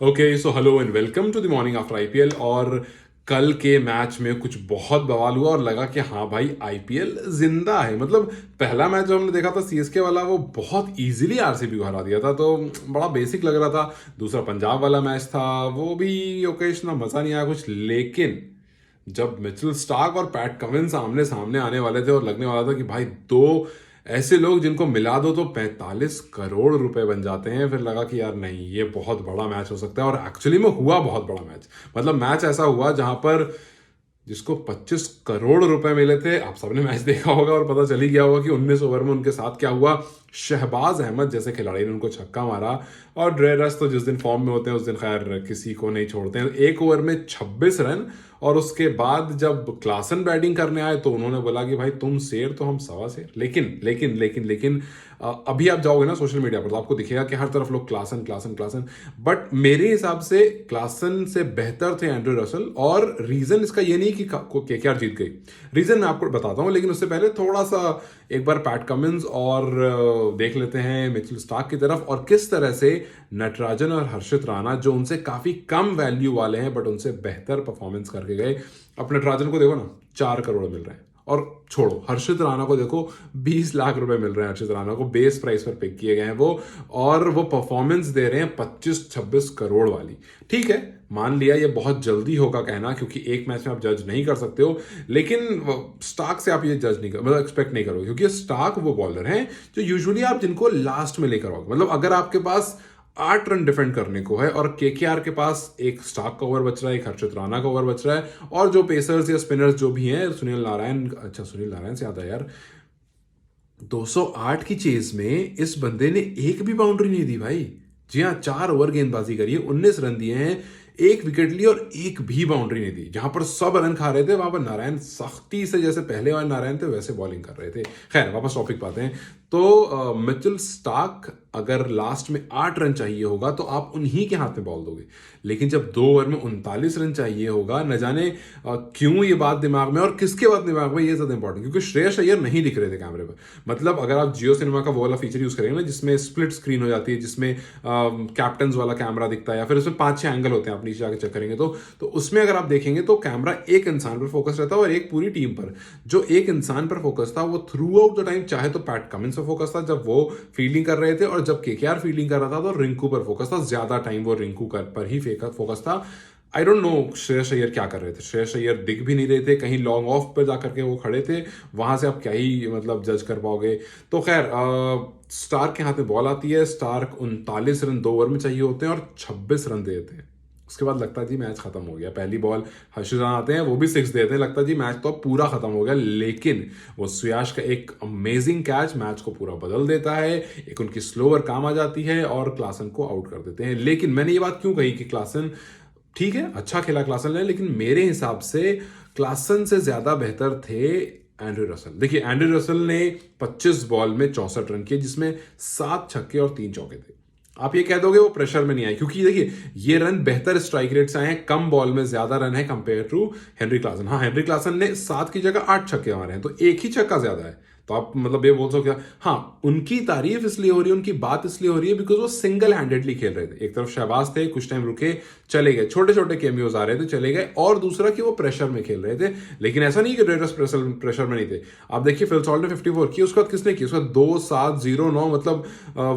Okay so hello and welcome to the morning after IPL. और कल के match में कुछ बहुत बवाल हुआ और लगा कि हाँ भाई आईपीएल जिंदा है। मतलब पहला मैच जो हमने देखा था सीएसके वाला, वो बहुत इजीली आरसीबी को हरा दिया था, तो बड़ा बेसिक लग रहा था। दूसरा पंजाब वाला मैच था, वो भी ओके, इतना मजा नहीं आया कुछ। लेकिन जब मिचेल स्टार्क और पैट कमिंस आमने सामने आने वाले थे और लगने वाला था कि भाई दो ऐसे लोग जिनको मिला दो तो 45 करोड़ रुपए बन जाते हैं, फिर लगा कि यार नहीं, ये बहुत बड़ा मैच हो सकता है। और एक्चुअली में हुआ बहुत बड़ा मैच। मतलब मैच ऐसा हुआ जहां पर जिसको 25 करोड़ रुपए मिले थे, आप सबने मैच देखा होगा और पता चल ही गया होगा कि 19 ओवर में उनके साथ क्या हुआ। शहबाज अहमद जैसे खिलाड़ी ने उनको छक्का मारा, और ड्रेरस तो जिस दिन फॉर्म में होते हैं उस दिन खैर किसी को नहीं छोड़ते हैं। 1 ओवर में 26 रन। और उसके बाद जब क्लासन बैटिंग करने आए तो उन्होंने बोला कि भाई तुम शेर तो हम सवा शेर। लेकिन लेकिन लेकिन लेकिन अभी आप जाओगे ना सोशल मीडिया पर तो आपको दिखेगा कि हर तरफ लोग क्लासन क्लासन क्लासन। बट मेरे हिसाब से क्लासन से बेहतर थे एंड्रू रसल। और रीजन इसका ये नहीं कि केकेआर जीत गई, रीजन मैं आपको बताता हूँ, लेकिन उससे पहले थोड़ा सा एक बार पैट कमिंस और देख लेते हैं मिचेल स्टार्क की तरफ, और किस तरह से नटराजन और हर्षित राणा जो उनसे काफी कम वैल्यू वाले हैं बट उनसे बेहतर परफॉर्मेंस करके गए। अब नटराजन को देखो ना, 4 करोड़ मिल रहे हैं, और छोड़ो हर्षित राणा को देखो, 20 लाख रुपए मिल रहे हैं हर्षित राणा को, बेस प्राइस पर पिक किए गए हैं वो, और वो परफॉर्मेंस दे रहे हैं 25-26 करोड़ वाली। ठीक है, मान लिया ये बहुत जल्दी होगा कहना, क्योंकि एक मैच में आप जज नहीं कर सकते हो, लेकिन स्टार्क से आप ये जज नहीं कर, मतलब एक्सपेक्ट नहीं करोगे, क्योंकि स्टार्क वो बॉलर हैं जो यूजुअली आप जिनको लास्ट में लेकर आओगे। मतलब अगर आपके पास 8 रन डिफेंड करने को है और केकेआर के पास एक स्टार्क का ओवर बच रहा है, एक हर्षित राणा का ओवर बच रहा है, और जो पेसर्स या स्पिनर्स जो भी हैं, सुनील नारायण, अच्छा सुनील नारायण से याद है यार, 208 की चेज में इस बंदे ने एक भी बाउंड्री नहीं दी भाई। जी हाँ, 4 ओवर गेंदबाजी करी है, 19 रन दिए हैं, एक विकेट ली और एक भी बाउंड्री नहीं दी। जहां पर सब रन खा रहे थे वहां पर नारायण सख्ती से, जैसे पहले वाले नारायण थे वैसे बॉलिंग कर रहे थे। खैर वापस टॉपिक पाते हैं। तो मिचेल स्टार्क अगर लास्ट में 8 रन चाहिए होगा तो आप उन्हीं के हाथ में बॉल दोगे, लेकिन जब 2 ओवर में 39 रन चाहिए होगा, न जाने क्यों ये बात दिमाग में, और किसके बात दिमाग में, ये ज्यादा इंपॉर्टेंट, क्योंकि श्रेयस अय्यर नहीं दिख रहे थे कैमरे पर। मतलब अगर आप जियो सिनेमा का वो वाला फीचर यूज करेंगे ना जिसमें स्प्लिट स्क्रीन हो जाती है, जिसमें कैप्टन वाला कैमरा दिखता है, या फिर उसमें 5-6 एंगल होते हैं, आप नीचे जाकर चेक करेंगे तो उसमें अगर आप देखेंगे तो कैमरा एक इंसान पर फोकस रहता है और एक पूरी टीम पर। जो एक इंसान पर फोकस था वो थ्रू आउट द टाइम, चाहे तो पैट कमिंस पर फोकस था जब वो फील्डिंग कर रहे थे, और जब केकेआर फील्डिंग कर रहा था तो रिंकू पर फोकस था, ज्यादा टाइम वो रिंकू पर ही फोकस था। I don't know Shreyas Iyer क्या कर रहे थे, श्रेयस अय्यर दिख भी नहीं रहे थे, कहीं लॉन्ग ऑफ पर जाकर के वो खड़े थे, वहां से आप क्या ही मतलब जज कर पाओगे। तो खैर स्टार्क के हाथ में बॉल आती है, स्टार्क 39 रन 2 ओवर में चाहिए होते हैं और 26 रन देते हैं। उसके बाद लगता है जी मैच खत्म हो गया। पहली बॉल हर्षित राणा आते हैं, वो भी 6 देते हैं, लगता है जी मैच तो अब पूरा खत्म हो गया। लेकिन वो सुयाश का एक अमेजिंग कैच मैच को पूरा बदल देता है, एक उनकी स्लोअर काम आ जाती है और क्लासन को आउट कर देते हैं। लेकिन मैंने ये बात क्यों कही कि क्लासन ठीक है, अच्छा खेला क्लासन ने, लेकिन मेरे हिसाब से क्लासन से ज्यादा बेहतर थे एंड्रू रसल। देखिए एंड्रू रसल ने 25 बॉल में 64 रन किए, जिसमें 7 छक्के और 3 चौके थे। आप ये कह दोगे वो प्रेशर में नहीं आए, क्योंकि देखिए ये रन बेहतर स्ट्राइक रेट से आए हैं, कम बॉल में ज्यादा रन है कंपेयर टू हेनरी क्लासन। हाँ, हेनरी क्लासन ने 7 की जगह 8 छक्के मारे हैं, तो एक ही छक्का ज्यादा है। तो आप मतलब ये बोल सकते हो। हाँ, उनकी तारीफ इसलिए हो रही है, उनकी बात इसलिए हो रही है बिकॉज वो सिंगल हैंडेडली खेल रहे थे। एक तरफ शहबाज थे, कुछ टाइम रुके, चले गए, छोटे छोटे कैमियोज आ रहे थे, चले गए, और दूसरा कि वो प्रेशर में खेल रहे थे। लेकिन ऐसा नहीं कि रेडर्स प्रेशर में नहीं थे। आप देखिए फिल सॉल्ट ने 54 की, उसके बाद किसने की, उसका 2-7-0-9, मतलब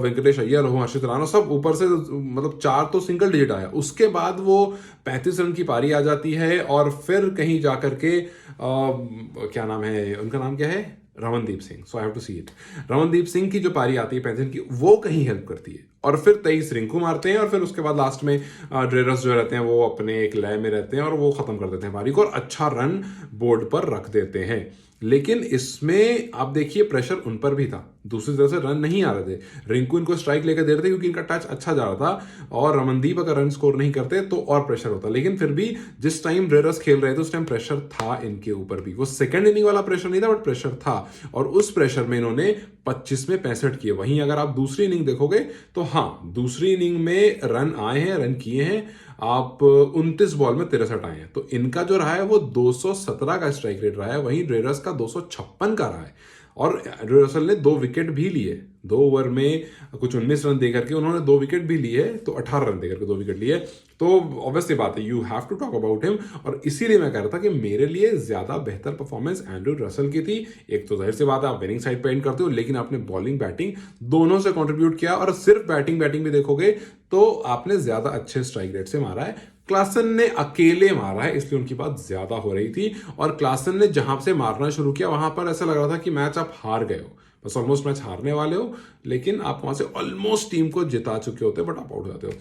वेंकटेश अय्यर हो, हर्षित राणा, सब ऊपर से, मतलब 4 तो सिंगल डिजिट आया। उसके बाद वो 35 रन की पारी आ जाती है, और फिर कहीं जाकर के क्या नाम है उनका, नाम क्या है, Ramandeep Singh, so I have to see it. Ramandeep Singh की जो पारी आती है 35 की, वो कहीं हेल्प करती है, और फिर 23 रिंकू मारते हैं, और फिर उसके बाद लास्ट में ड्रेरस जो रहते हैं वो अपने एक लय में रहते हैं और वो खत्म कर देते हैं पारी को, और अच्छा रन बोर्ड पर रख देते हैं। लेकिन इसमें आप देखिए प्रेशर उन पर भी था, दूसरी तरफ से रन नहीं आ रहे थे। रिंकू इनको स्ट्राइक लेकर दे रहे थे क्योंकि इनका टच अच्छा जा रहा था, और रमनदीप अगर रन स्कोर नहीं करते तो और प्रेशर होता। लेकिन फिर भी जिस टाइम ड्रेरस खेल रहे थे उस टाइम प्रेशर था इनके ऊपर भी। वो सेकंड इनिंग वाला प्रेशर नहीं था बट प्रेशर था, और उस प्रेशर में इन्होंने 25 में 65 किए। वहीं अगर आप दूसरी इनिंग देखोगे तो हाँ, दूसरी इनिंग में रन आए हैं, रन किए हैं, आप 29 बॉल में 63 आए हैं। तो इनका जो रहा है वो 217 का स्ट्राइक रेट रहा है, वहीं ड्रेरस का 256 का रहा है, और एंड्रू रसल ने 2 विकेट भी लिए। 2 ओवर में कुछ 19 रन दे करके उन्होंने 2 विकेट भी लिए, तो 18 रन दे करके 2 विकेट लिए। तो ऑब्वियसली बात है, you have to talk about him. और इसीलिए मैं कह रहा था कि मेरे लिए ज्यादा बेहतर परफॉर्मेंस एंड्रू रसल की थी। एक तो जाहिर सी बात है आप विनिंग साइड पे एंड करते हो, लेकिन आपने बॉलिंग बैटिंग दोनों से कंट्रीब्यूट किया, और सिर्फ बैटिंग भी देखोगे तो आपने ज्यादा अच्छे स्ट्राइक रेट से मारा है। क्लासन ने अकेले मारा है, इसलिए उनकी बात ज्यादा हो रही थी। और क्लासन ने जहां से मारना शुरू किया वहां पर ऐसा लग रहा था कि मैच आप हार गए हो, बस ऑलमोस्ट मैच हारने वाले हो, लेकिन आप वहां से ऑलमोस्ट टीम को जिता चुके होते, बट आप आउट हो जाते हो।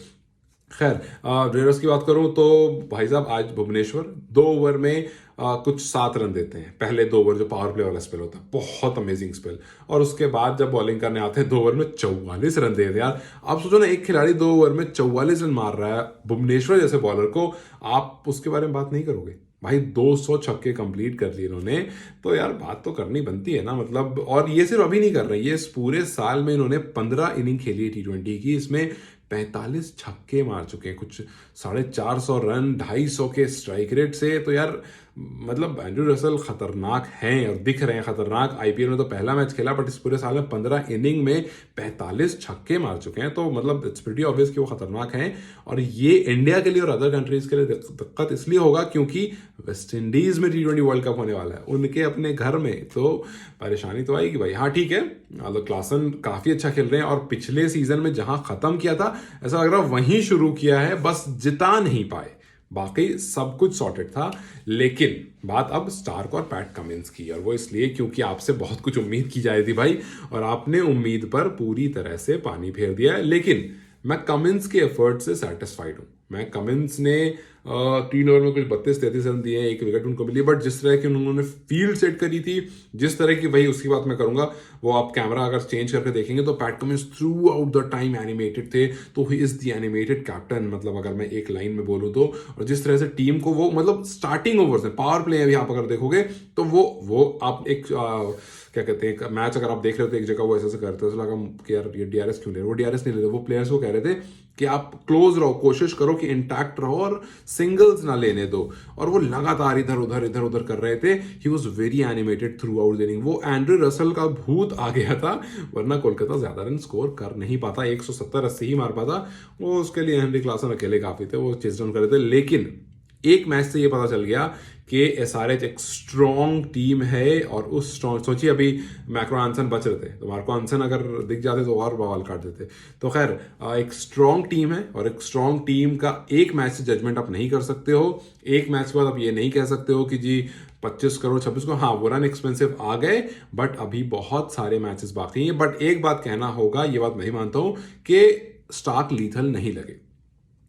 खैर, रेडर्स की बात करूं तो भाई साहब आज भुवनेश्वर 2 ओवर में कुछ 7 रन देते हैं। पहले 2 ओवर जो पावर प्ले वाला स्पेल होता है, बहुत अमेजिंग स्पेल। और उसके बाद जब बॉलिंग करने आते हैं 2 ओवर में 44 रन दे दिया यार। आप सोचो ना, एक खिलाड़ी 2 ओवर में 44 रन मार रहा है भुवनेश्वर जैसे बॉलर को, आप उसके बारे में बात नहीं करोगे? भाई 200 छक्के कंप्लीट कर लिए इन्होंने, तो यार बात तो करनी बनती है ना, मतलब। और ये सिर्फ अभी नहीं कर रहे, ये इस पूरे साल में इन्होंने 15 इनिंग खेली है T20 की, इसमें 45 छक्के मार चुके हैं, कुछ 450 रन, 250 के स्ट्राइक रेट से। तो यार मतलब एंड्रू रसल खतरनाक हैं और दिख रहे हैं खतरनाक। आईपीएल में तो पहला मैच खेला, बट इस पूरे साल में 15 इनिंग में 45 छक्के मार चुके हैं, तो मतलब इट्स प्रीटी ऑब्वियस कि वो खतरनाक हैं। और ये इंडिया के लिए और अदर कंट्रीज के लिए दिक्कत इसलिए होगा क्योंकि वेस्ट इंडीज में T20 वर्ल्ड कप होने वाला है, उनके अपने घर में, तो परेशानी तो आएगी भाई। हाँ ठीक है, मतलब क्लासन काफी अच्छा खेल रहे हैं, और पिछले सीजन में जहां खत्म किया था ऐसा लग रहा वहीं शुरू किया है, बस जिता नहीं पाए, बाकी सब कुछ सॉर्टेड था। लेकिन बात अब स्टार्क और पैट कमिंस की, और वो इसलिए क्योंकि आपसे बहुत कुछ उम्मीद की जाए थी भाई, और आपने उम्मीद पर पूरी तरह से पानी फेर दिया है। लेकिन मैं कमिंस के एफर्ट से सेटिस्फाइड हूं। मैं कमिंस ने 3 ओवर में कुछ 32-33 रन दिए, 1 विकेट उनको मिली, बट जिस तरह की उन्होंने फील्ड सेट करी थी, जिस तरह की, भाई उसकी बात मैं करूंगा। वो आप कैमरा अगर चेंज करके देखेंगे तो PAT Cummins through out the time animated थे, तो he is the animated captain, मतलब अगर मैं एक लाइन में बोलूं तो। और जिस तरह से टीम को वो, मतलब स्टार्टिंग ओवर्स में पावर प्ले अभी आप अगर देखोगे तो वो आप एक क्या कहते हैं, मैच अगर आप देख रहे हो तो एक जगह वो ऐसे करते हैं, लगा कि यार ये डीआरएस क्यों ले रहे, वो डीआरएस नहीं ले रहे, वो प्लेयर्स को कह रहे थे कि आप क्लोज रहो, कोशिश करो कि इंटैक्ट रहो और सिंगल्स ना लेने दो। और वो लगातार इधर उधर कर रहे थे। He was very animated through out the inning. वो एंड्रू रसल का भूत आ गया था, वरना कोलकाता ज्यादा रन स्कोर कर नहीं पाता, 170-80 ही मार पाता। वो उसके लिए हेनरी क्लासन अकेले काफी थे, वो चेस डाउन कर रहे थे। लेकिन एक मैच से ये पता चल गया कि एसआरएच एक स्ट्रॉन्ग टीम है, और उस स्ट्रॉन्ग, सोचिए अभी मैक्रो आंसन बच रहे थे, तो मार्को आंसन अगर दिख जाते तो और बवाल काट देते। तो खैर, एक स्ट्रॉन्ग टीम है, और एक स्ट्रॉन्ग टीम का एक मैच से जजमेंट आप नहीं कर सकते हो। एक मैच के बाद आप ये नहीं कह सकते हो कि जी 25 करोड़ 26 करोड़, हाँ वो रन एक्सपेंसिव आ गए, बट अभी बहुत सारे मैचेस बाकी हैं। बट एक बात कहना होगा, ये बात मैं मानता हूं कि स्टार्क लीथल नहीं लगे।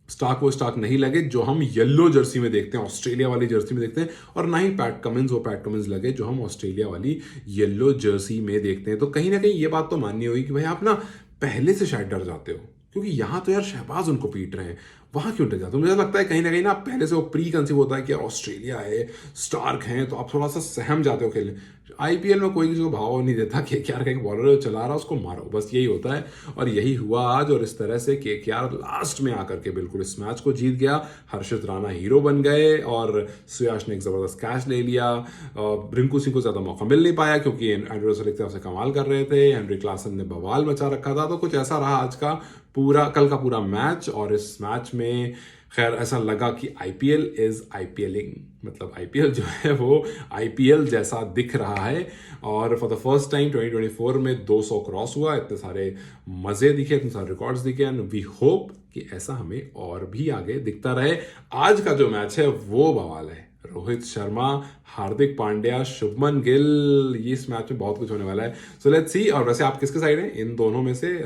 स्टार्क नहीं लगे जो हम येलो जर्सी में देखते हैं, ऑस्ट्रेलिया वाली जर्सी में देखते हैं, और ना ही पैट कमिंस लगे जो हम ऑस्ट्रेलिया वाली येलो जर्सी में देखते हैं। तो कहीं ना कहीं ये बात तो माननी होगी कि भाई आप ना पहले से शायद डर जाते हो, क्योंकि यहां तो यार शहबाज उनको पीट रहे हैं, वहां क्यों डर जाते हो? मुझे लगता है कहीं ना कहीं ना पहले से वो प्री कंसीव होता है कि ऑस्ट्रेलिया है, स्टार्क हैं, तो आप थोड़ा सा सहम जाते हो खेलने। आईपीएल में कोई किसी को भाव नहीं देता कि केकेआर का एक बॉलर चला रहा उसको मारो, बस यही होता है। और यही हुआ आज, और इस तरह से केकेआर लास्ट में आकर के बिल्कुल इस मैच को जीत गया। हर्षित राणा हीरो बन गए, और सुयाश ने एक जबरदस्त कैच ले लिया। रिंकू सिंह को ज्यादा मौका मिल नहीं पाया क्योंकि एंड्रू रसल एक तरफ से कमाल कर रहे थे, हेनरी क्लासन ने बवाल मचा रखा था। तो कुछ ऐसा रहा आज का कल का पूरा मैच। और इस मैच में खैर ऐसा लगा कि आईपीएल इज आईपीएलिंग, मतलब आईपीएल जो है वो आईपीएल जैसा दिख रहा है। और फॉर द फर्स्ट टाइम 2024 में 200 क्रॉस हुआ, इतने सारे मजे दिखे, इतने सारे रिकॉर्ड्स दिखे, एंड वी होप कि ऐसा हमें और भी आगे दिखता रहे। आज का जो मैच है वो बवाल है। रोहित शर्मा, हार्दिक पांड्या, शुभमन गिल, ये इस मैच में बहुत कुछ होने वाला है। So let's see. और वैसे आप किसके साइड हैं इन दोनों में से?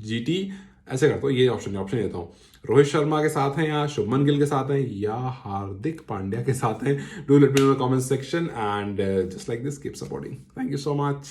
जीटी ऐसे करता हूँ, ये ऑप्शन देता हूँ, रोहित शर्मा के साथ हैं या शुभमन गिल के साथ हैं या हार्दिक पांड्या के साथ हैं? Do let me know in the comment section, and just like this keep supporting. Thank you so much.